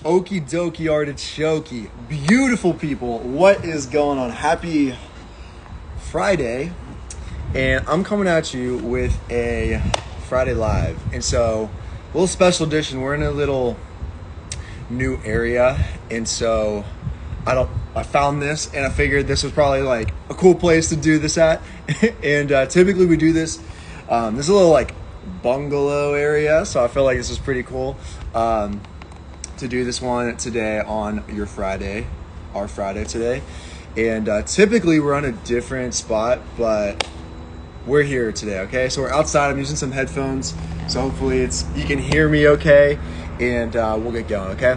Okie dokie artichoke. Beautiful people. What is going on? Happy Friday. And I'm coming at you with a Friday Live. And so, a little special edition. We're in a little new area. And so, I found this and I figured this was probably like a cool place to do this at. And typically we do this. This is a little like bungalow area. So I feel like this is pretty cool. To do this one today on your Friday, our Friday today. And typically we're on a different spot, but we're here today, okay? So we're outside, I'm using some headphones, so hopefully you can hear me okay, and we'll get going, okay?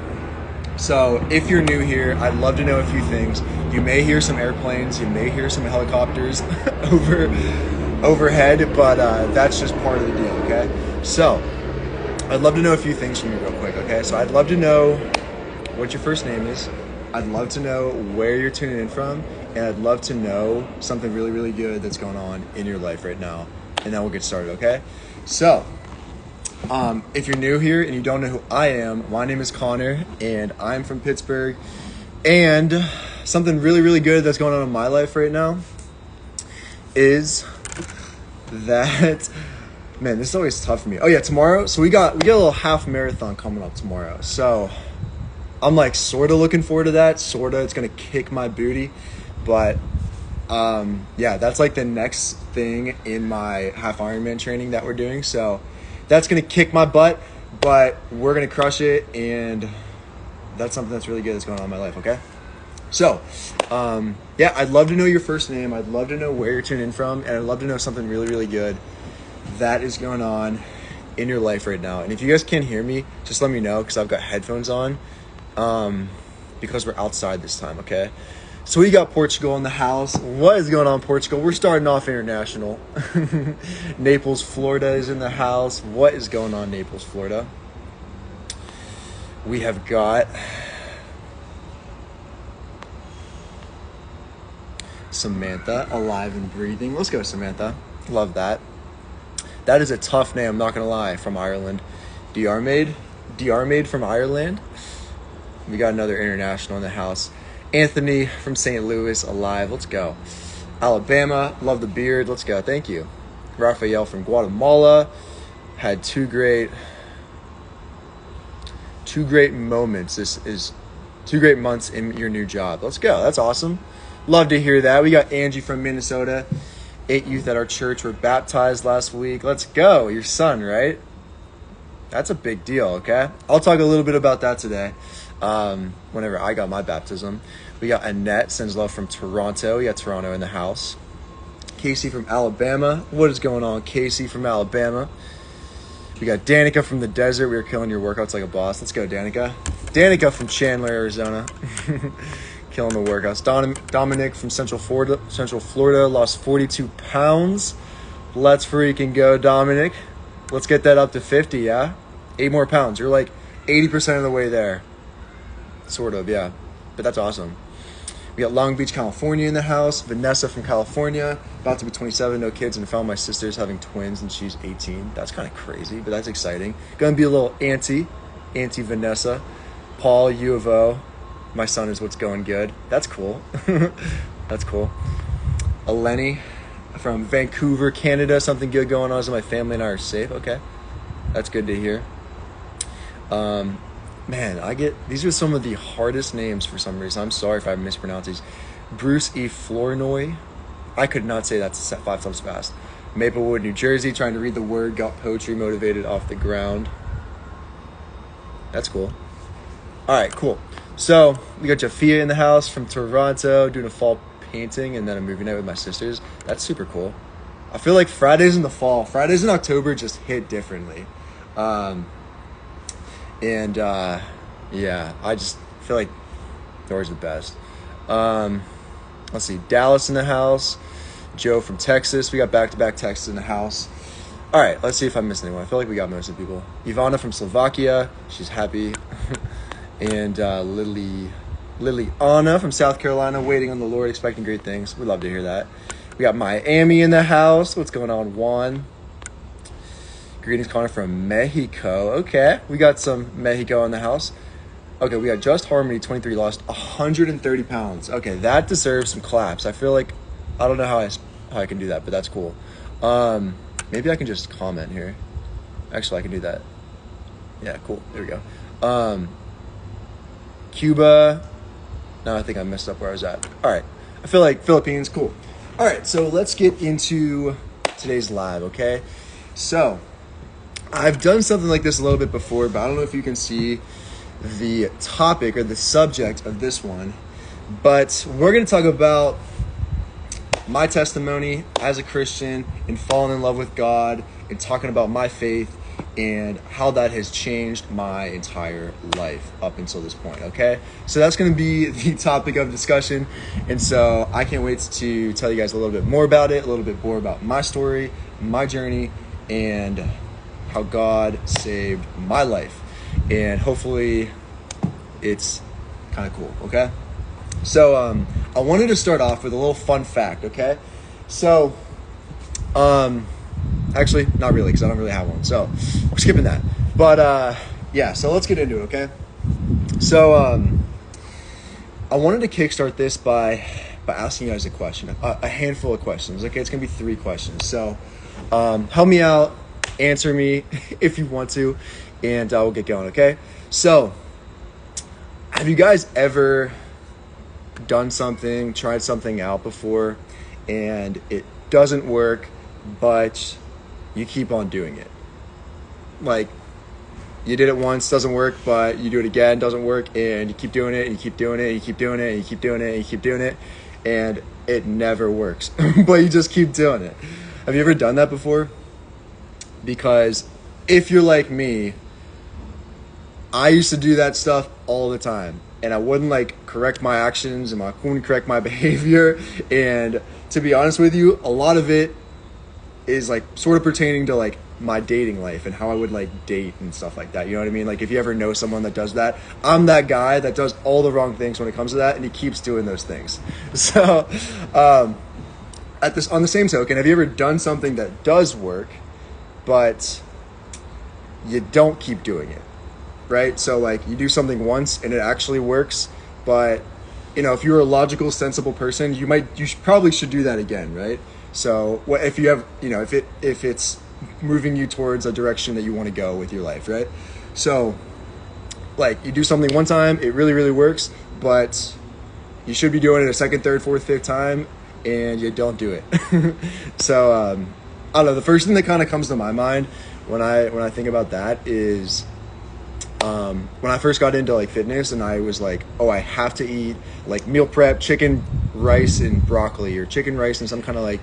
So if you're new here, I'd love to know a few things. You may hear some airplanes, you may hear some helicopters overhead, but that's just part of the deal, okay? So I'd love to know a few things from you real quick, okay? So I'd love to know what your first name is. I'd love to know where you're tuning in from. And I'd love to know something really, really good that's going on in your life right now. And then we'll get started, okay? So, if you're new here and you don't know who I am, my name is Connor, and I'm from Pittsburgh. And something really, really good that's going on in my life right now is that... Man, this is always tough for me. Oh yeah, tomorrow. So we got a little half marathon coming up tomorrow. So I'm like sort of looking forward to that. Sorta, it's gonna kick my booty, but yeah, that's like the next thing in my half Ironman training that we're doing. So that's gonna kick my butt, but we're gonna crush it, and that's something that's really good that's going on in my life. Okay. So, yeah, I'd love to know your first name. I'd love to know where you're tuning in from, and I'd love to know something really, really good that is going on in your life right now. And if you guys can't hear me, just let me know, because I've got headphones on, because we're outside this time, okay? So we got Portugal in the house. What is going on, Portugal? We're starting off international. Naples, Florida is in the house. What is going on, Naples, Florida? We have got Samantha, alive and breathing. Let's go, Samantha. Love that. That is a tough name, I'm not going to lie, from Ireland. DR Made from Ireland. We got another international in the house. Anthony from St. Louis, alive. Let's go. Alabama, love the beard. Let's go. Thank you. Rafael from Guatemala. Had two great moments. This is 2 great months in your new job. Let's go. That's awesome. Love to hear that. We got Angie from Minnesota. 8 youth at our church were baptized last week. Let's go. Your son, right? That's a big deal, okay? I'll talk a little bit about that today. Whenever I got my baptism. We got Annette, sends love from Toronto. We got Toronto in the house. Casey from Alabama. What is going on, Casey from Alabama? We got Danica from the desert. We were killing your workouts like a boss. Let's go, Danica. Danica from Chandler, Arizona. Killing the workouts. Dominic from Central Florida lost 42 pounds. Let's freaking go, Dominic. Let's get that up to 50, yeah? 8 more pounds. You're like 80% of the way there. Sort of, yeah. But that's awesome. We got Long Beach, California in the house. Vanessa from California, about to be 27, no kids, and found my sister's having twins, and she's 18. That's kind of crazy, but that's exciting. Gonna be a little Auntie Vanessa. Paul, U of O. My son is what's going good. That's cool. That's cool. Eleni from Vancouver, Canada. Something good going on. So my family and I are safe. Okay. That's good to hear. Man, these are some of the hardest names for some reason. I'm sorry if I mispronounce these. Bruce E. Flournoy. I could not say that 5 times fast. Maplewood, New Jersey. Trying to read the word. Got poetry motivated off the ground. That's cool. All right, cool. So we got Jafia in the house from Toronto, doing a fall painting, and then a movie night with my sisters. That's super cool. I feel like Fridays in the fall, Fridays in October just hit differently. Yeah, I just feel like they're always the best. Let's see, Dallas in the house, Joe from Texas. We got back-to-back Texas in the house. All right, let's see if I missed anyone. I feel like we got most of the people. Ivana from Slovakia, she's happy. And Lily Anna from South Carolina, waiting on the Lord, expecting great things. We'd love to hear that. We got Miami in the house. What's going on, Juan? Greetings, Connor from Mexico. Okay, we got some Mexico in the house. Okay, we got Just Harmony 23 lost 130 pounds. Okay, that deserves some claps. I feel like I don't know how I can do that, but that's cool. Maybe I can just comment here. Actually, I can do that. Yeah, cool. There we go. Cuba. No, I think I messed up where I was at. All right. I feel like Philippines. Cool. All right, so let's get into today's live, okay? So, I've done something like this a little bit before, but I don't know if you can see the topic or the subject of this one. But we're going to talk about my testimony as a Christian and falling in love with God and talking about my faith and how that has changed my entire life up until this point, okay? So that's going to be the topic of discussion. And so I can't wait to tell you guys a little bit more about it, a little bit more about my story, my journey, and how God saved my life. And hopefully it's kind of cool, okay? So I wanted to start off with a little fun fact, okay? So, actually, not really, because I don't really have one. So we're skipping that. But yeah, so let's get into it, okay? So I wanted to kickstart this by asking you guys a question, a handful of questions, okay? It's going to be 3 questions. So help me out, answer me if you want to, and we'll get going, okay? So have you guys ever done something, tried something out before, and it doesn't work, but you keep on doing it? Like, you did it once, doesn't work, but you do it again, doesn't work, and you keep doing it, and you keep doing it, and you keep doing it, and you keep doing it, and you keep doing it, and it never works, but you just keep doing it. Have you ever done that before? Because if you're like me, I used to do that stuff all the time, and I wouldn't like correct my actions, and I wouldn't correct my behavior. And to be honest with you, a lot of it is like sort of pertaining to like my dating life and how I would like date and stuff like that. You know what I mean? Like if you ever know someone that does that, I'm that guy that does all the wrong things when it comes to that, and he keeps doing those things. So on the same token, have you ever done something that does work, but you don't keep doing it? Right? So like you do something once and it actually works, but you know, if you're a logical, sensible person, probably should do that again, right? So what if you have, you know, if it's moving you towards a direction that you want to go with your life, right? So like you do something one time, it really, really works, but you should be doing it a second, third, fourth, fifth time, and you don't do it. So I don't know, the first thing that kind of comes to my mind when I think about that is when I first got into like fitness, and I was like, oh, I have to eat like meal prep, chicken, rice, and broccoli, or chicken, rice, and some kind of like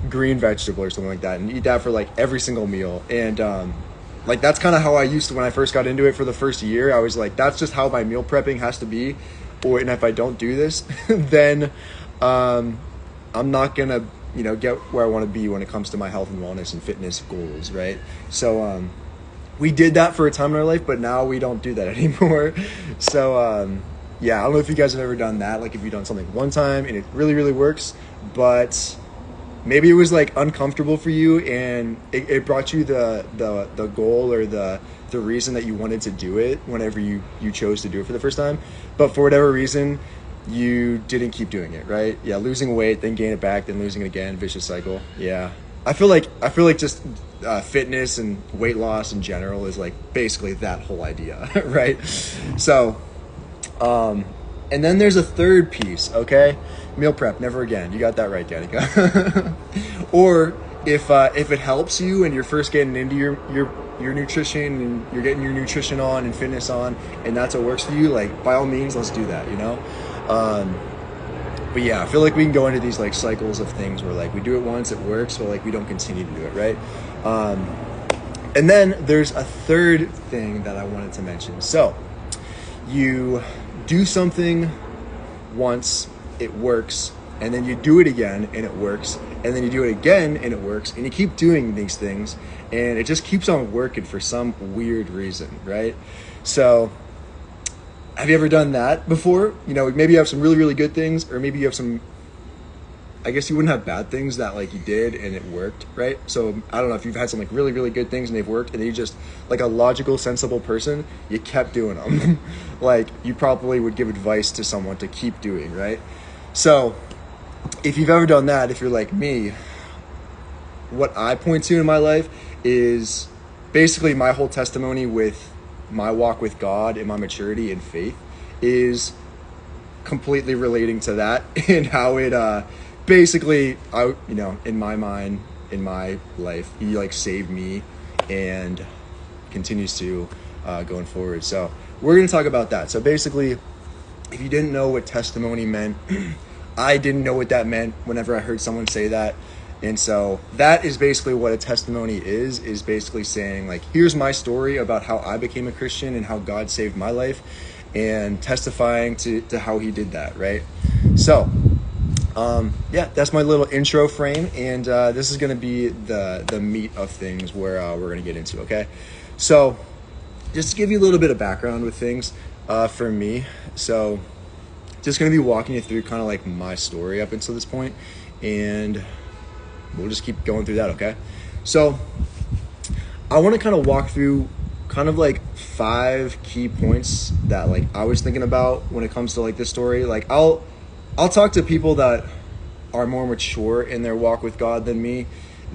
green vegetable or something like that, and eat that for like every single meal. And like that's kind of how I used to, when I first got into it for the first year, I was like, that's just how my meal prepping has to be. And if I don't do this, then I'm not gonna, you know, get where I want to be when it comes to my health and wellness and fitness goals, right? So we did that for a time in our life, but now we don't do that anymore. So yeah, I don't know if you guys have ever done that, like if you've done something one time and it really, really works, but maybe it was like uncomfortable for you, and it brought you the goal or the reason that you wanted to do it whenever you chose to do it for the first time, but for whatever reason you didn't keep doing it, right? Yeah, losing weight, then gain it back, then losing it again, vicious cycle. Yeah, I feel like just fitness and weight loss in general is like basically that whole idea, right? So and then there's a third piece, okay? Meal prep, never again. You got that right, Danica. Or if it helps you and you're first getting into your nutrition, and you're getting your nutrition on and fitness on, and that's what works for you, like by all means, let's do that, you know? But yeah, I feel like we can go into these like cycles of things where like we do it once, it works, but like we don't continue to do it, right? And then there's a third thing that I wanted to mention. So you do something once, it works, and then you do it again and it works, and then you do it again and it works, and you keep doing these things and it just keeps on working for some weird reason, right? So have you ever done that before? You know, maybe you have some really, really good things, or maybe you have some I guess you wouldn't have bad things that like you did and it worked, right? So I don't know if you've had some like really, really good things and they've worked, and then you just, like a logical, sensible person, you kept doing them. Like you probably would give advice to someone to keep doing, right? So if you've ever done that, if you're like me, what I point to in my life is basically my whole testimony with my walk with God and my maturity and faith is completely relating to that and how it basically, in my mind, in my life, he like saved me and continues to going forward. So we're going to talk about that. So basically, if you didn't know what testimony meant, I didn't know what that meant whenever I heard someone say that. And so that is basically what a testimony is basically saying like, here's my story about how I became a Christian and how God saved my life, and testifying to how he did that, right? So that's my little intro frame, and this is going to be the meat of things where we're going to get into, okay? So just to give you a little bit of background with things for me, so just going to be walking you through kind of like my story up until this point, and we'll just keep going through that, okay? So I want to kind of walk through kind of like 5 key points that like I was thinking about when it comes to like this story. Like I'll talk to people that are more mature in their walk with God than me,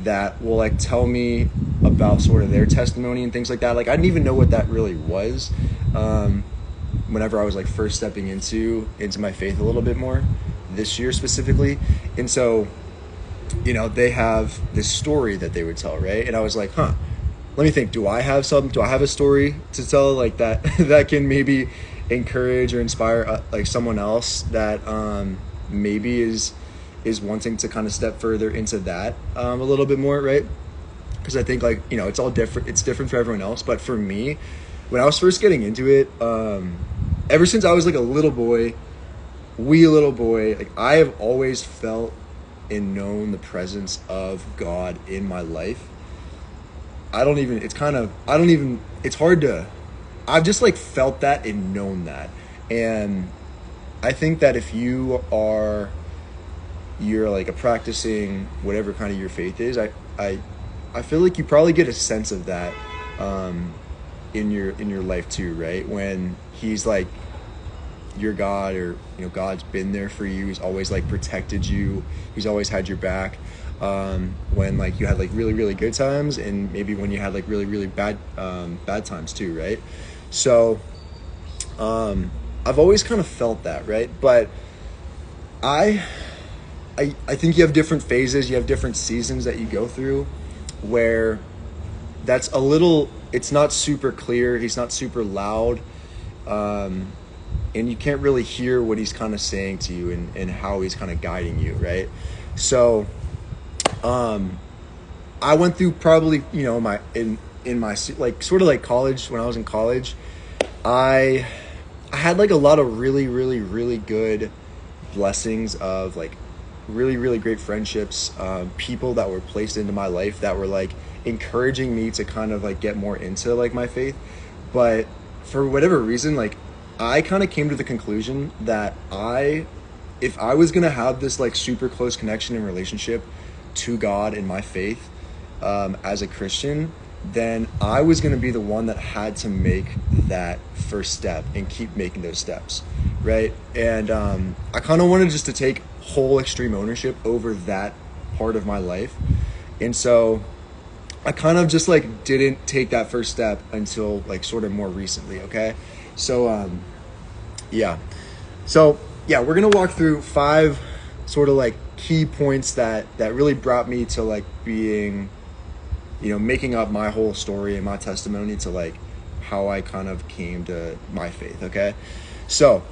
that will like tell me about sort of their testimony and things like that. Like I didn't even know what that really was whenever I was like first stepping into my faith a little bit more this year specifically. And so, they have this story that they would tell, right? And I was like, let me think, do I have a story to tell like that that can maybe encourage or inspire like someone else that maybe is wanting to kind of step further into that a little bit more, right? Because I think like, it's all different. It's different for everyone else. But for me, when I was first getting into it, ever since I was like a little boy, like I have always felt and known the presence of God in my life. It's hard to, I've just like felt that and known that. And I think that if you're like a practicing whatever kind of your faith is, I feel like you probably get a sense of that in your life too, right? When he's like your God, or God's been there for you. He's always like protected you. He's always had your back when like you had like really, really good times, and maybe when you had like really, really bad times too, right? So I've always kind of felt that, right? But I think you have different phases, you have different seasons that you go through where that's it's not super clear, he's not super loud, and you can't really hear what he's kind of saying to you and how he's kind of guiding you, right? So I went through probably, in my like sort of like college, when I was in college, I had like a lot of really, really, really good blessings of like really, really great friendships, people that were placed into my life that were like encouraging me to kind of like get more into like my faith. But for whatever reason, like I kind of came to the conclusion that if I was going to have this like super close connection and relationship to God in my faith as a Christian, then I was going to be the one that had to make that first step and keep making those steps, right? And I kind of wanted just to take whole extreme ownership over that part of my life. And so I kind of just like didn't take that first step until like sort of more recently, okay? So we're gonna walk through 5 sort of like key points that really brought me to like being, making up my whole story and my testimony to like how I kind of came to my faith, okay? So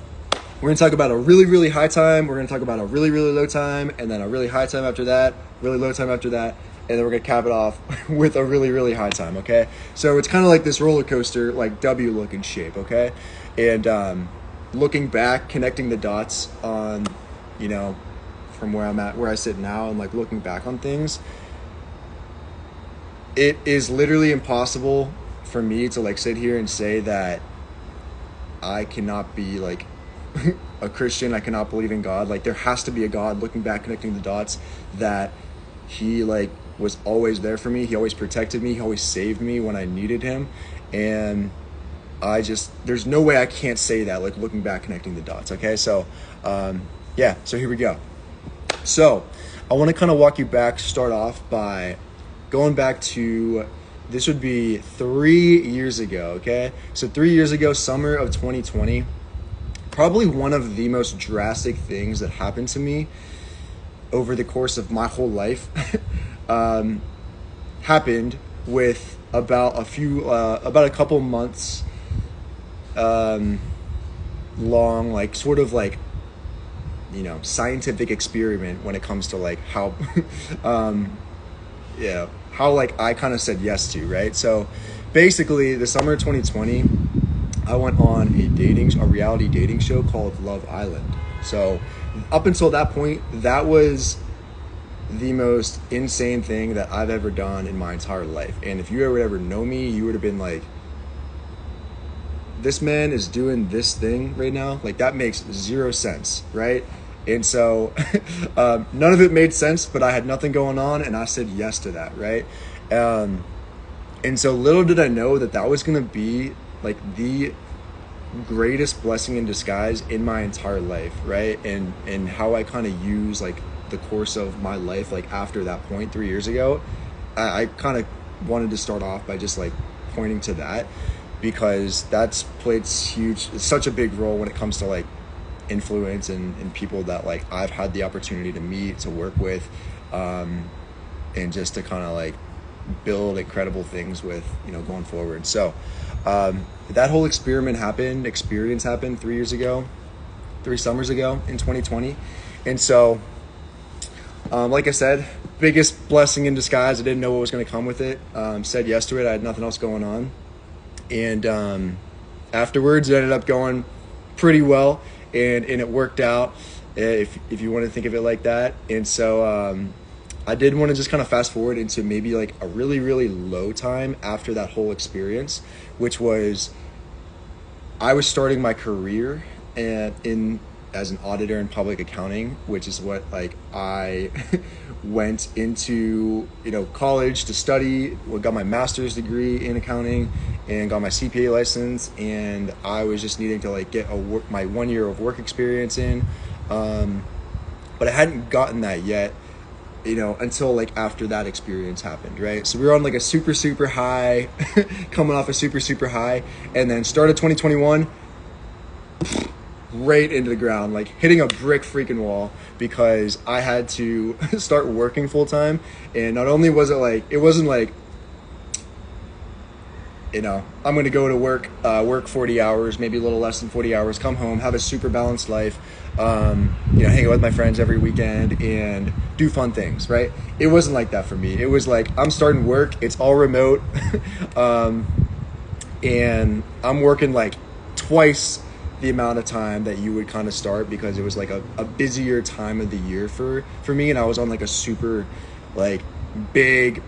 we're gonna talk about a really, really high time, we're gonna talk about a really, really low time, and then a really high time after that, really low time after that, and then we're gonna cap it off with a really, really high time, okay? So it's kind of like this roller coaster, like W looking shape, okay? And looking back, connecting the dots on, from where I'm at, where I sit now, and like looking back on things, it is literally impossible for me to like sit here and say that I cannot be like a Christian. I cannot believe in God. Like there has to be a God. Looking back, connecting the dots, that he like was always there for me. He always protected me. He always saved me when I needed him. And there's no way I can't say that, like looking back, connecting the dots. Okay. So, yeah, so here we go. So I want to kind of walk you back, start off by going back to, this would be 3 years ago. Okay. So 3 years ago, summer of 2020, probably one of the most drastic things that happened to me over the course of my whole life, happened with about a couple months long, like sort of like, you know, scientific experiment when it comes to like how how like I kind of said yes to, right? So basically the summer of 2020, I went on a reality dating show called Love Island. So up until that point, that was the most insane thing that I've ever done in my entire life. And if you ever know me, you would have been like, this man is doing this thing right now. Like that makes zero sense, right? And so none of it made sense, but I had nothing going on and I said yes to that, right? And so little did I know that that was going to be like the greatest blessing in disguise in my entire life, right? And how I kind of use like the course of my life, like after that point 3 years ago, I kind of wanted to start off by just like pointing to that, because that's played such a big role when it comes to like influence and people that like I've had the opportunity to meet, to work with, and just to kind of like build incredible things with, you know, going forward. So that whole experience happened 3 summers ago in 2020. And so like I said, biggest blessing in disguise. I didn't know what was going to come with it. Said yes to it. I had nothing else going on. And afterwards, it ended up going pretty well, and it worked out, if you want to think of it like that. And so I did want to just kind of fast forward into maybe like a really, really low time after that whole experience, which was I was starting my career as an auditor in public accounting, which is what like I went into, you know, college to study. Got my master's degree in accounting and got my CPA license, and I was just needing to like get my 1 year of work experience in, but I hadn't gotten that yet, you know, until like after that experience happened, right? So we were on like a super high, coming off a super high, and then started 2021 right into the ground, like hitting a brick freaking wall, because I had to start working full time. And not only was it wasn't like, you know, I'm going to go to work 40 hours, maybe a little less than 40 hours, come home, have a super balanced life, you know, hang out with my friends every weekend and do fun things, right? It wasn't like that for me. It was like, I'm starting work, it's all remote, and I'm working like twice the amount of time that you would kind of start, because it was like a busier time of the year for me. And I was on like a super like big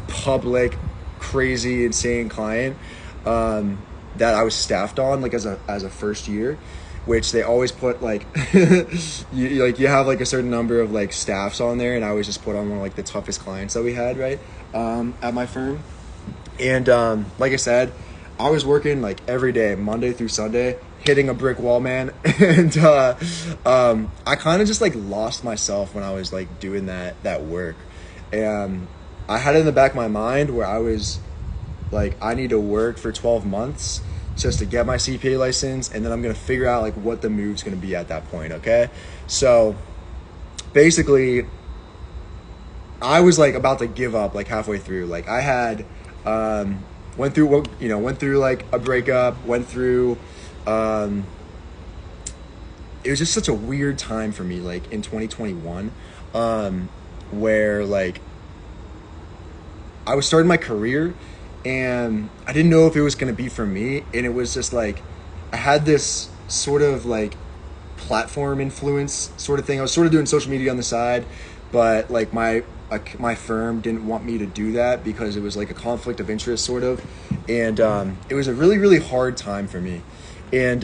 public crazy insane client that I was staffed on like as a first year, which they always put like you have like a certain number of like staffs on there, and I was just put on one of like the toughest clients that we had, right, at my firm. And like I said, I was working like every day, Monday through Sunday, hitting a brick wall, man. And I kind of just like lost myself when I was like doing that work. And I had it in the back of my mind where I was like, I need to work for 12 months just to get my CPA license, and then I'm going to figure out like what the move's going to be at that point. Okay. So basically I was like about to give up like halfway through. Like I had went through like a breakup, went through it was just such a weird time for me, like in 2021, where like I was starting my career and I didn't know if it was going to be for me. And it was just like, I had this sort of like platform influence sort of thing. I was sort of doing social media on the side, but like my firm didn't want me to do that because it was like a conflict of interest sort of. And it was a really, really hard time for me. And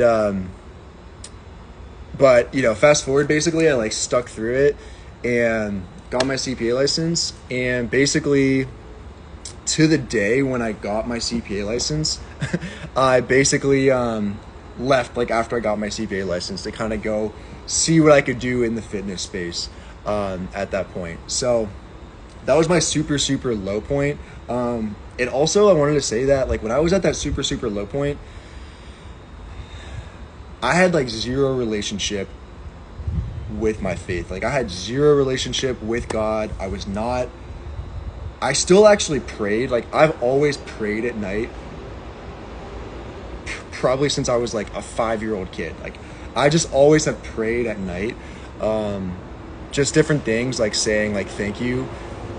But, you know, fast forward, basically, I like stuck through it and got my CPA license. And basically, to the day when I got my CPA license, I basically left like after I got my CPA license to kind of go see what I could do in the fitness space at that point. So that was my super, super low point. And also, I wanted to say that like when I was at that super, super low point, I had like zero relationship with my faith. Like I had zero relationship with God. I still actually prayed. Like I've always prayed at night, probably since I was like a 5-year-old kid. Like I just always have prayed at night. Just different things like saying like thank you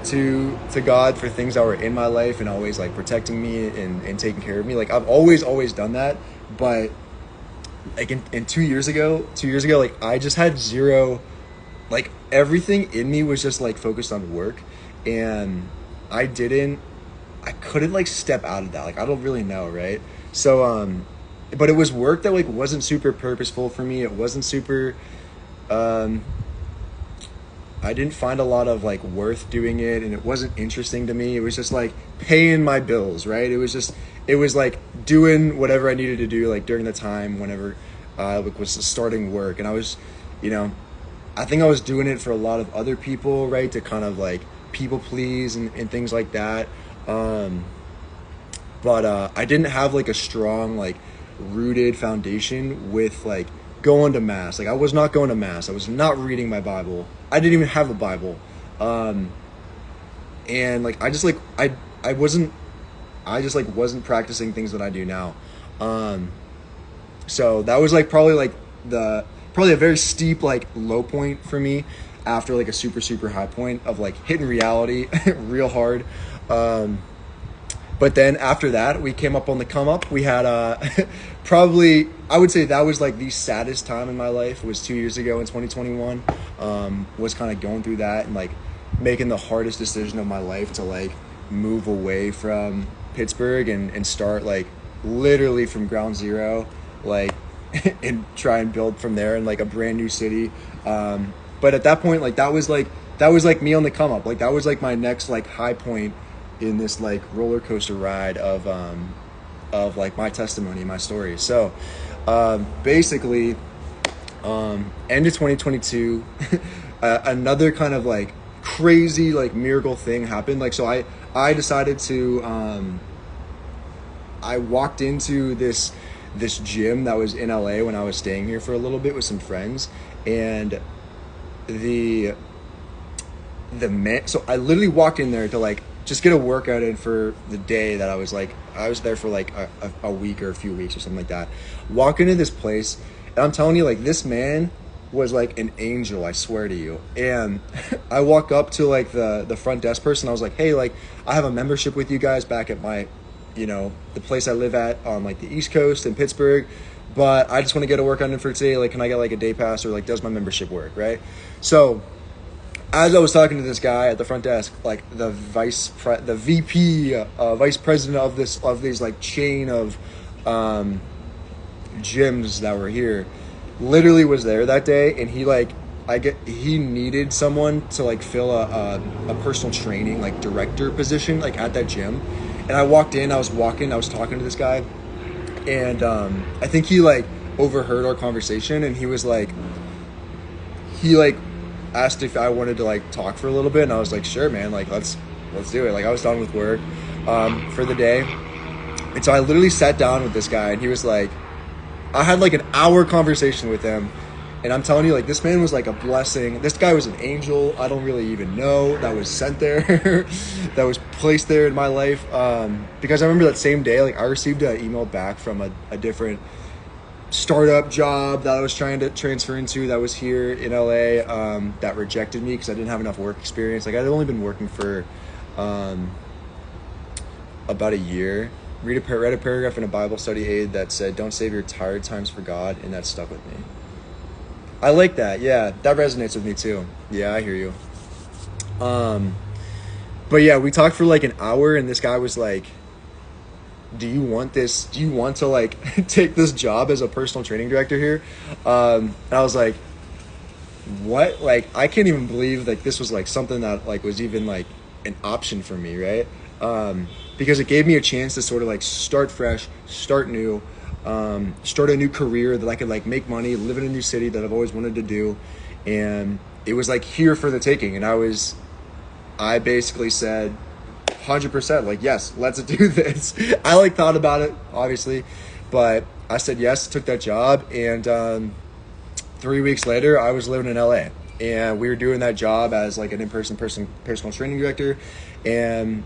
to God for things that were in my life and always like protecting me and taking care of me. Like I've always done that. But like in 2 years ago, like I just had zero, like everything in me was just like focused on work, and I couldn't like step out of that. Like I don't really know, right? So but it was work that like wasn't super purposeful for me. It wasn't super I didn't find a lot of like worth doing it, and it wasn't interesting to me. It was just like paying my bills, right? It was like doing whatever I needed to do like during the time whenever I was starting work. And I was, you know, I think I was doing it for a lot of other people, right? To kind of like people please and things like that. But I didn't have like a strong like rooted foundation with like going to mass. Like I was not going to mass. I was not reading my Bible. I didn't even have a Bible. And like I just like I just like wasn't practicing things that I do now. So that was like probably a very steep like low point for me after like a super, super high point of like hitting reality real hard. But then after that, we came up on the come up. We had probably, I would say that was like the saddest time in my life was 2 years ago in 2021. Was kind of going through that and like making the hardest decision of my life to like move away from Pittsburgh and start like literally from ground zero, like and try and build from there in like a brand new city. But at that point, like that was like me on the come up. Like that was like my next like high point in this like roller coaster ride of like my testimony, my story. So basically end of 2022 another kind of like crazy like miracle thing happened. Like so I decided to I walked into this gym that was in LA when I was staying here for a little bit with some friends, and the man, so I literally walked in there to like just get a workout in for the day that I was there for like a week or a few weeks or something like that. Walk into this place, and I'm telling you, like this man was like an angel, I swear to you. And I walk up to like the front desk person. I was like, hey, like I have a membership with you guys back at my, you know, the place I live at on like the East Coast in Pittsburgh, but I just want to get a workout in for today. Like, can I get like a day pass, or like does my membership work, right? So as I was talking to this guy at the front desk, like the VP, vice president of these like chain of gyms that were here, literally was there that day, and he needed someone to like fill a personal training like director position like at that gym. And I walked in, I was talking to this guy, and I think he like overheard our conversation, and he asked if I wanted to like talk for a little bit, and I was like, sure, man, like let's do it. Like I was done with work for the day, and so I literally sat down with this guy, and he was like, I had like an hour conversation with him, and I'm telling you, like this man was like a blessing. This guy was an angel I don't really even know that was sent there, that was placed there in my life. Because I remember that same day, like I received an email back from a different startup job that I was trying to transfer into that was here in LA, that rejected me because I didn't have enough work experience. Like I'd only been working for about a year. Read a paragraph in a Bible study aid that said, don't save your tired times for God, and that stuck with me. I like that. Yeah, that resonates with me too. Yeah, I hear you. But yeah, we talked for like an hour, and this guy was like, do you want this? Do you want to like take this job as a personal training director here? And I was like, what? Like, I can't even believe like this was like something that like was even like an option for me, right? Because it gave me a chance to sort of like start fresh, start new, start a new career that I could like make money, live in a new city that I've always wanted to do, and it was like here for the taking. And I basically said 100% like, yes, let's do this. I like thought about it obviously, but I said yes, took that job, and 3 weeks later I was living in LA, and we were doing that job as like an in-person personal training director. And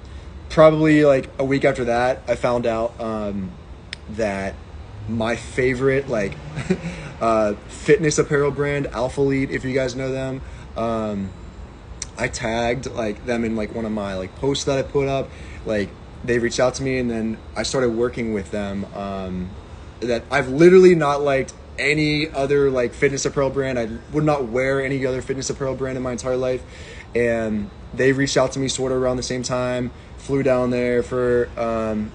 probably like a week after that I found out that my favorite like fitness apparel brand, Alpha Elite, if you guys know them, I tagged like them in like one of my like posts that I put up. Like, they reached out to me, and then I started working with them. That I've literally not liked any other like fitness apparel brand. I would not wear any other fitness apparel brand in my entire life. And they reached out to me sort of around the same time, flew down there for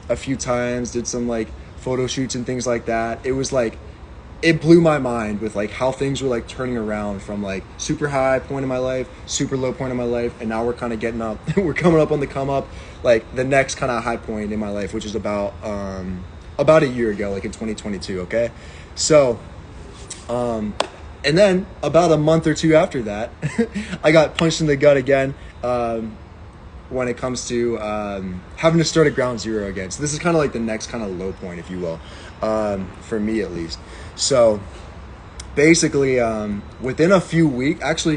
a few times, did some like photo shoots and things like that. It was like, it blew my mind with like how things were like turning around from like super high point in my life, super low point in my life, and now we're kind of getting up. We're coming up on the come up, like the next kind of high point in my life, which is about a year ago, like in 2022. Okay, so and then about a month or two after that, I got punched in the gut again. When it comes to having to start at ground zero again. So this is kind of like the next kind of low point, if you will, for me at least. So basically, within a few weeks, actually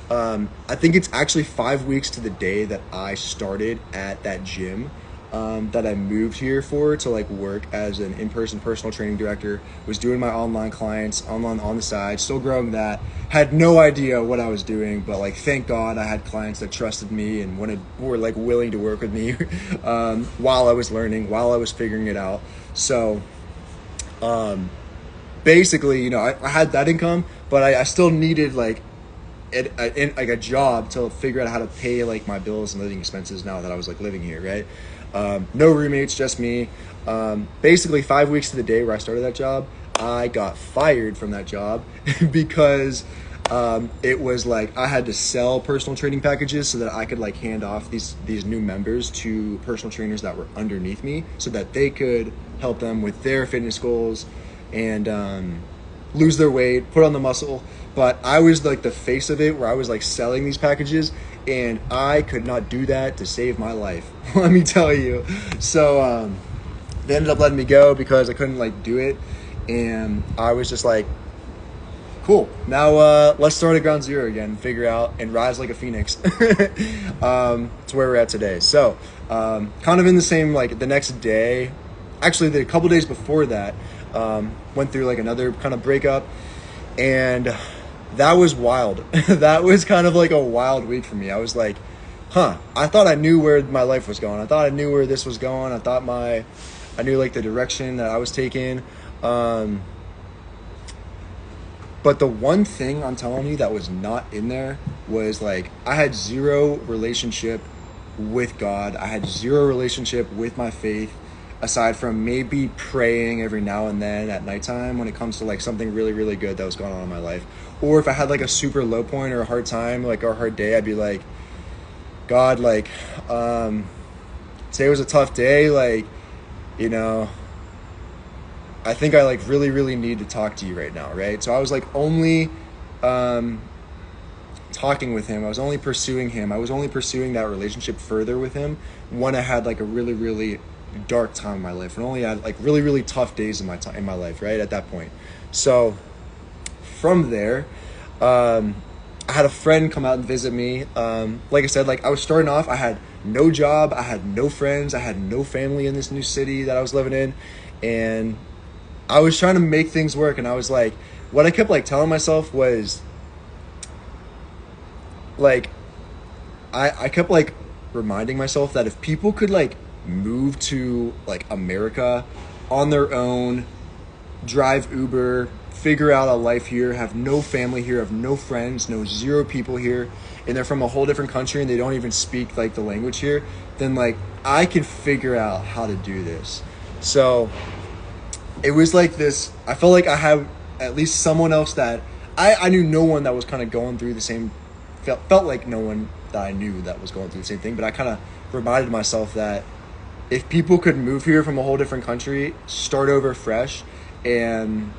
I think it's actually 5 weeks to the day that I started at that gym that I moved here for to like work as an in-person personal training director, was doing my online clients on the side, still growing that, had no idea what I was doing, but like thank God I had clients that trusted me and were like willing to work with me while I was learning, while I was figuring it out. So basically, you know, I had that income, but I still needed like a job to figure out how to pay like my bills and living expenses now that I was like living here, right? No roommates, just me. Basically 5 weeks to the day where I started that job, I got fired from that job because it was like I had to sell personal training packages so that I could like hand off these new members to personal trainers that were underneath me so that they could help them with their fitness goals and lose their weight, put on the muscle. But I was like the face of it, where I was like selling these packages, and I could not do that to save my life. Let me tell you. So they ended up letting me go because I couldn't like do it, and I was just like, cool, now let's start at ground zero again and figure out and rise like a phoenix. It's where we're at today. So kind of in the same, like the next day, actually the couple days before that, went through like another kind of breakup, and that was wild. That was kind of like a wild week for me. I was like, I thought I knew where my life was going. I thought I knew where this was going. I knew like the direction that I was taking. But the one thing I'm telling you that was not in there was like, I had zero relationship with God. I had zero relationship with my faith, aside from maybe praying every now and then at nighttime when it comes to like something really, really good that was going on in my life. Or if I had like a super low point or a hard time, like or a hard day, I'd be like, God, like, today was a tough day. Like, you know, I think I like really, really need to talk to you right now. Right. So I was like only, talking with him. I was only pursuing him. I was only pursuing that relationship further with him when I had like a really, really dark time in my life, and only had like really, really tough days in my life, right at that point. So from there, I had a friend come out and visit me. Like I said, like I was starting off, I had no job, I had no friends, I had no family in this new city that I was living in, and I was trying to make things work. And I was like, what I kept like telling myself was like, I kept like reminding myself that if people could like move to like America on their own, drive Uber, figure out a life here, have no family here, have no friends, no zero people here, and they're from a whole different country and they don't even speak like the language here, then like I can figure out how to do this. So it was like this, I felt like I had at least someone else that I knew no one that was kind of going through the same, felt like no one that I knew that was going through the same thing, but I kind of reminded myself that if people could move here from a whole different country, start over fresh, and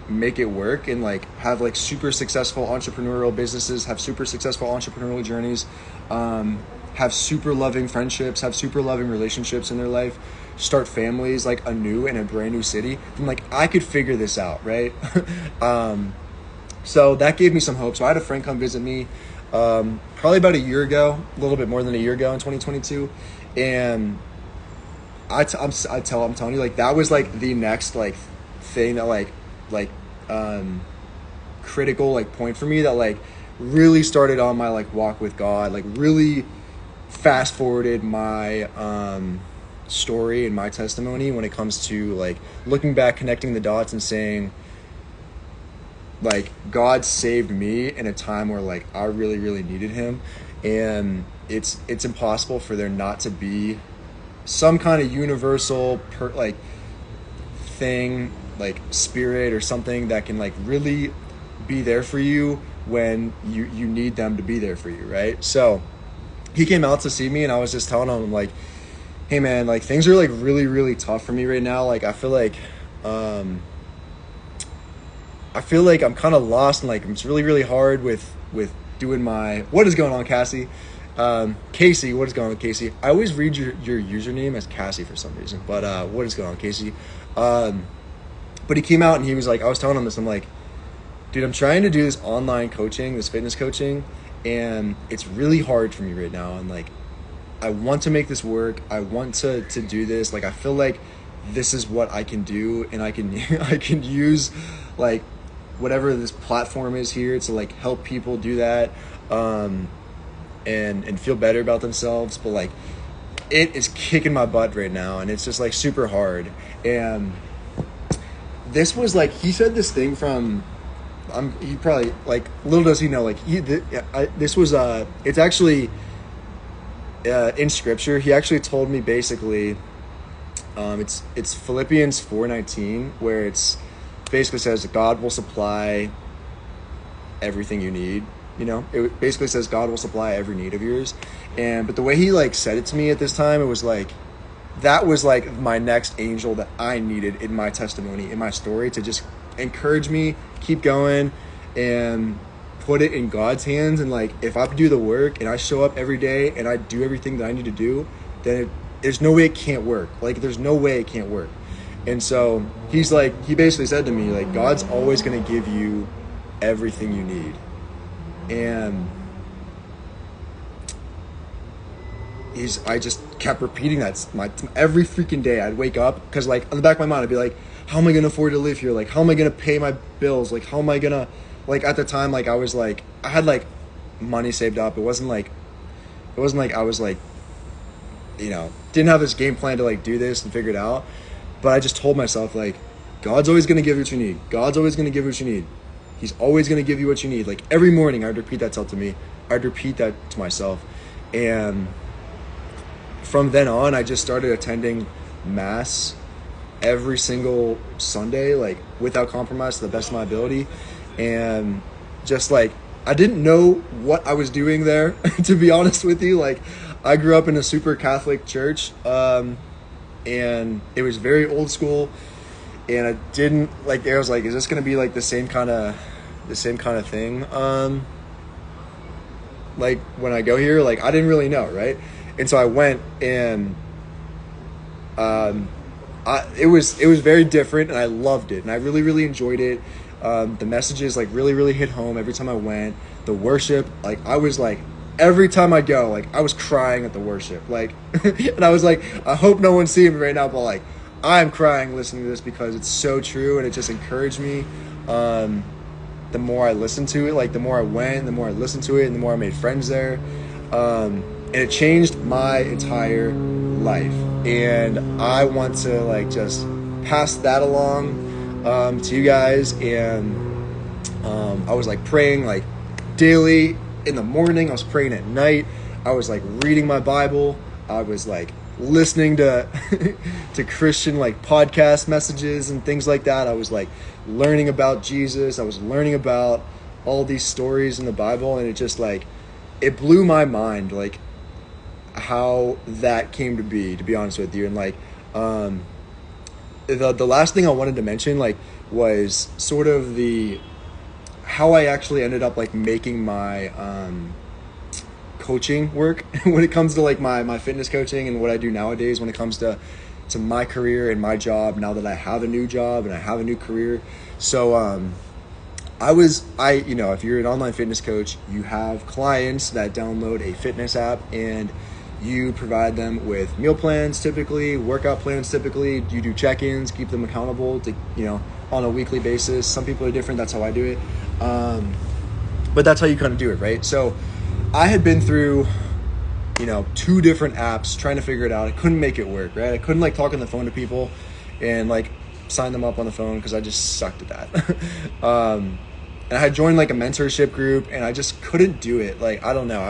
make it work, and like have like super successful entrepreneurial businesses, have super successful entrepreneurial journeys, have super loving friendships, have super loving relationships in their life, start families like anew in a brand new city, then like I could figure this out, right? So that gave me some hope. So I had a friend come visit me probably about a year ago, a little bit more than a year ago in 2022, and I'm telling you, like, that was like the next like thing that like critical like point for me that like really started on my like walk with God, like really fast forwarded my story and my testimony when it comes to like looking back, connecting the dots, and saying like God saved me in a time where like I really really needed him. And it's impossible for there not to be some kind of universal like thing, like spirit or something that can like really be there for you when you need them to be there for you, right? So he came out to see me, and I was just telling him like, hey man, like things are like really really tough for me right now. Like I feel like I'm kind of lost, and like it's really really hard with doing my, what is going on, Cassie? Casey, what is going on, Casey? I always read your username as Cassie for some reason, but what is going on, Casey? But he came out and he was like, I was telling him this, I'm like, dude, I'm trying to do this online coaching, this fitness coaching, and it's really hard for me right now. And like, I want to make this work. I want to do this. Like, I feel like this is what I can do, and I can I can use like whatever this platform is here to like help people do that, and feel better about themselves. But like, it is kicking my butt right now, and it's just like super hard. And this was like, he said this thing from, he probably, like, little does he know, like this was it's actually in scripture. He actually told me basically, it's Philippians 4:19, where it's basically says that God will supply everything you need. You know, it basically says God will supply every need of yours. But the way he like said it to me at this time, it was like, that was like my next angel that I needed in my testimony, in my story, to just encourage me, keep going, and put it in God's hands. And like, if I do the work and I show up every day and I do everything that I need to do, then there's no way it can't work. Like, there's no way it can't work. And so he's like, he basically said to me, like, God's always going to give you everything you need. And I just kept repeating that every freaking day. I'd wake up, because like on the back of my mind I'd be like, how am I gonna afford to live here? Like, how am I gonna pay my bills? Like, how am I gonna, like, at the time, like, I was like, I had like money saved up. It wasn't like I was like, you know, didn't have this game plan to like do this and figure it out. But I just told myself, like, God's always gonna give you what you need. God's always gonna give you what you need. He's always gonna give you what you need. Like, every morning I'd repeat that to me. I'd repeat that to myself. And from then on, I just started attending mass every single Sunday, like, without compromise, to the best of my ability. And just like, I didn't know what I was doing there, to be honest with you. Like, I grew up in a super Catholic church, and it was very old school, and I didn't like, I was like, is this gonna be like the same kind of thing like when I go here? Like, I didn't really know, right? And so I went, and it was very different, and I loved it, and I really really enjoyed it. The messages like really really hit home every time I went. The worship, like, I was like, every time I go, like, I was crying at the worship, like, and I was like, I hope no one's seeing me right now, but like, I'm crying listening to this because it's so true, and it just encouraged me. The more I listened to it, like, the more I went, the more I listened to it, and the more I made friends there. And it changed my entire life. And I want to like just pass that along to you guys. And I was like praying like daily in the morning. I was praying at night. I was like reading my Bible. I was like listening to to Christian like podcast messages and things like that. I was like learning about Jesus. I was learning about all these stories in the Bible, and it just like it blew my mind like how that came to be honest with you. And like the last thing I wanted to mention like was sort of the how I actually ended up like making my coaching work when it comes to like my fitness coaching and what I do nowadays when it comes to my career and my job now that I have a new job and I have a new career. So you know, if you're an online fitness coach, you have clients that download a fitness app and you provide them with meal plans, typically workout plans. Typically you do check-ins, keep them accountable to, you know, on a weekly basis. Some people are different. That's how I do it. But that's how you kind of do it, right? So I had been through, you know, 2 different apps trying to figure it out. I couldn't make it work, right? I couldn't like talk on the phone to people and like sign them up on the phone because I just sucked at that. And I had joined like a mentorship group and I just couldn't do it. Like, I don't know.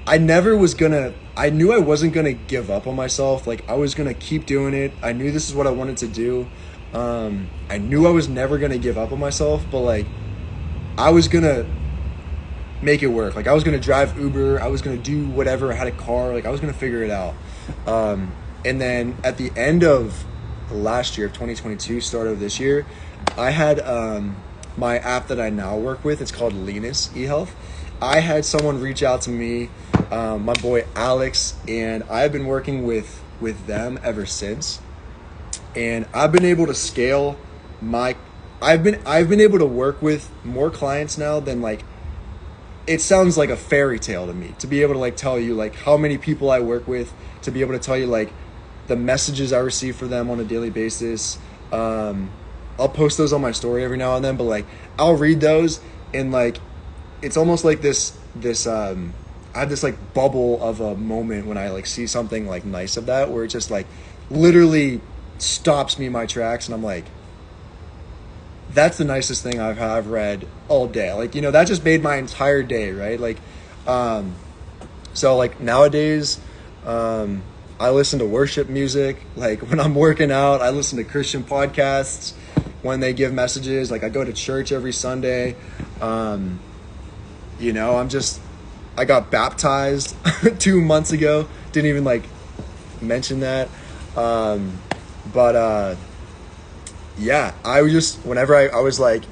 I knew I wasn't going to give up on myself. Like, I was going to keep doing it. I knew this is what I wanted to do. I knew I was never going to give up on myself, but like, I was going to make it work. Like, I was going to drive Uber. I was going to do whatever. I had a car. Like, I was going to figure it out. And then at the end of last year of 2022, start of this year, I had, my app that I now work with. It's called Linus eHealth. I had someone reach out to me, my boy Alex, and I've been working with them ever since. And I've been able to scale I've been able to work with more clients now than like, it sounds like a fairy tale to me to be able to like tell you like how many people I work with, to be able to tell you like the messages I receive for them on a daily basis. I'll post those on my story every now and then, but like I'll read those and like it's almost like this I have this like bubble of a moment when I like see something like nice of that, where it just like literally stops me in my tracks and I'm like, that's the nicest thing I've read all day. Like, you know, that just made my entire day, right? Like so like nowadays I listen to worship music. Like when I'm working out, I listen to Christian podcasts when they give messages. Like I go to church every Sunday. You know, I got baptized 2 months ago. Didn't even like mention that. Yeah, I was just, whenever I was like,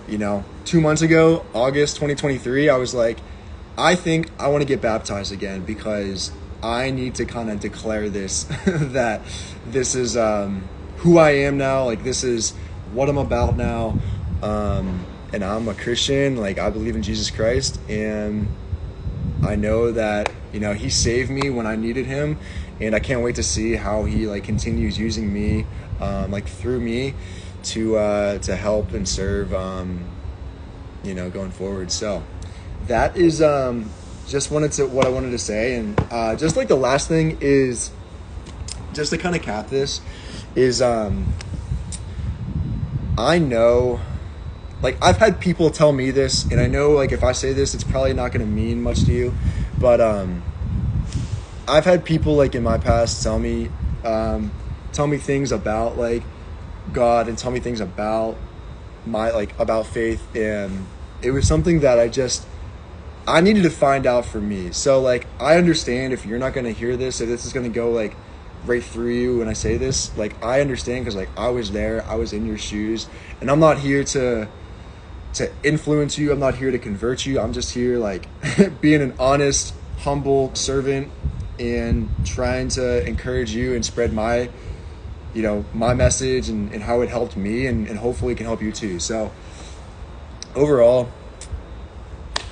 you know, 2 months ago, August 2023, I was like, I think I want to get baptized again because I need to kind of declare this, that this is who I am now. Like, this is what I'm about now. And I'm a Christian. Like, I believe in Jesus Christ. And I know that, you know, he saved me when I needed him. And I can't wait to see how he, like, continues using me, like, through me to help and serve, you know, going forward. So that is just what I wanted to say. And just like the last thing is, just to kind of cap this, is I know, like, I've had people tell me this, and I know, like, if I say this, it's probably not going to mean much to you, but I've had people, like, in my past tell me things about, like, God, and tell me things about about faith, and it was something that I needed to find out for me. So, like, I understand if you're not going to hear this, if this is going to go, like, right through you when I say this. Like, I understand, because, like, I was there, I was in your shoes, and I'm not here to influence you. I'm not here to convert you. I'm just here, like, being an honest, humble servant and trying to encourage you and spread my, you know, my message and how it helped me, and hopefully it can help you too. So overall,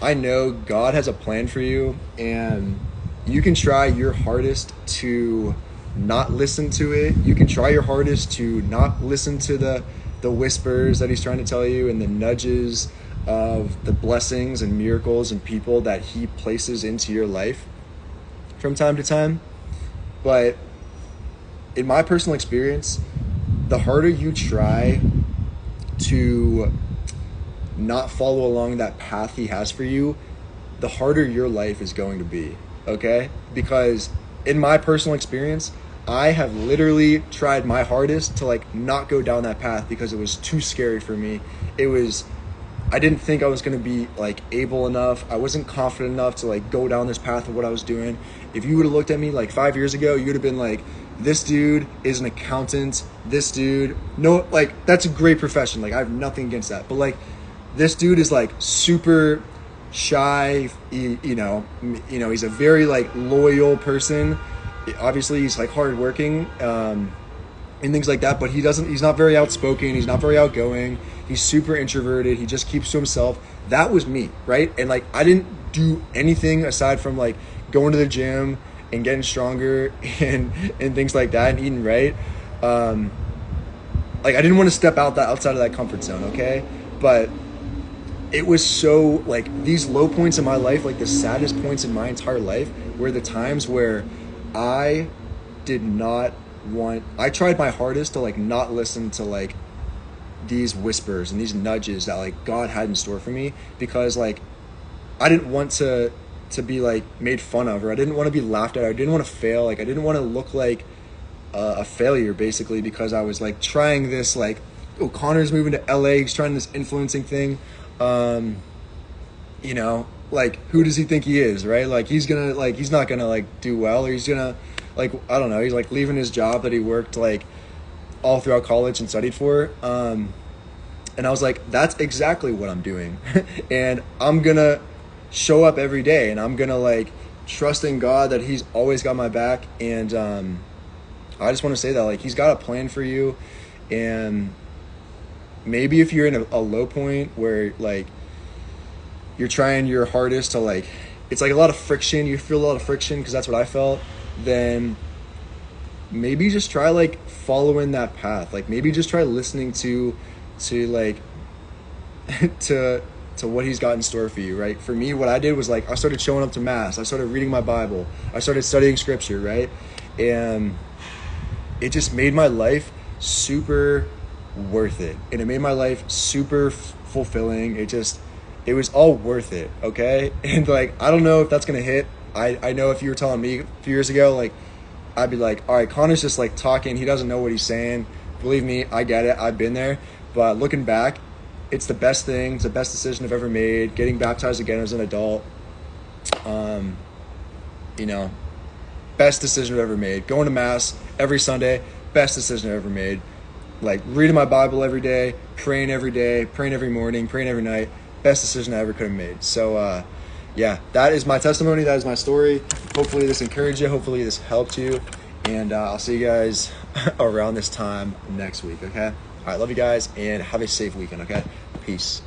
I know God has a plan for you, and you can try your hardest to not listen to it. You can try your hardest to not listen to the whispers that he's trying to tell you, and the nudges of the blessings and miracles and people that he places into your life from time to time. But in my personal experience, the harder you try to not follow along that path he has for you, the harder your life is going to be. okay? Because in my personal experience, I have literally tried my hardest to like not go down that path because it was too scary for me. I didn't think I was going to be like able enough. I wasn't confident enough to like go down this path of what I was doing. If you would have looked at me like 5 years ago, you would have been like, this dude is an accountant. This dude, no, like that's a great profession. Like I have nothing against that. But like this dude is like super shy. You know, he's a very like loyal person. Obviously he's like hardworking. And things like that, but he's not very outspoken, he's not very outgoing, he's super introverted, he just keeps to himself. That was me, right? And like I didn't do anything aside from like going to the gym and getting stronger and things like that and eating right. Like I didn't want to step outside of that comfort zone, okay? But it was so like these low points in my life, like the saddest points in my entire life, were the times where I tried my hardest to like not listen to like these whispers and these nudges that like God had in store for me, because like I didn't want to be like made fun of, or I didn't want to be laughed at, I didn't want to fail, like I didn't want to look like a failure basically, because I was like trying this like, oh, Connor's moving to LA, he's trying this influencing thing, you know, like who does he think he is, right? Like he's not gonna like do well, or he's gonna like, I don't know, he's like leaving his job that he worked like all throughout college and studied for. And I was like, that's exactly what I'm doing. And I'm gonna show up every day, and I'm gonna like trust in God that he's always got my back. And I just want to say that like he's got a plan for you. And maybe if you're in a low point where like you're trying your hardest to like, it's like a lot of friction, you feel a lot of friction, because that's what I felt, then maybe just try like following that path. Like maybe just try listening to like to what he's got in store for you, right? For me, what I did was like I started showing up to mass, I started reading my Bible, I started studying scripture, right? And it just made my life super worth it, and it made my life super fulfilling. It was all worth it, okay? And like I don't know if that's gonna hit. I know if you were telling me a few years ago, like I'd be like, all right, Connor's just like talking, he doesn't know what he's saying. Believe me, I get it, I've been there. But looking back, it's the best thing, it's the best decision I've ever made. Getting baptized again as an adult, you know, best decision I've ever made. Going to mass every Sunday, best decision I've ever made. Like reading my Bible every day, praying every morning, praying every night, best decision I ever could have made. So yeah, that is my testimony. That is my story. Hopefully this encouraged you. Hopefully this helped you. And I'll see you guys around this time next week, okay? All right, love you guys, and have a safe weekend, okay? Peace.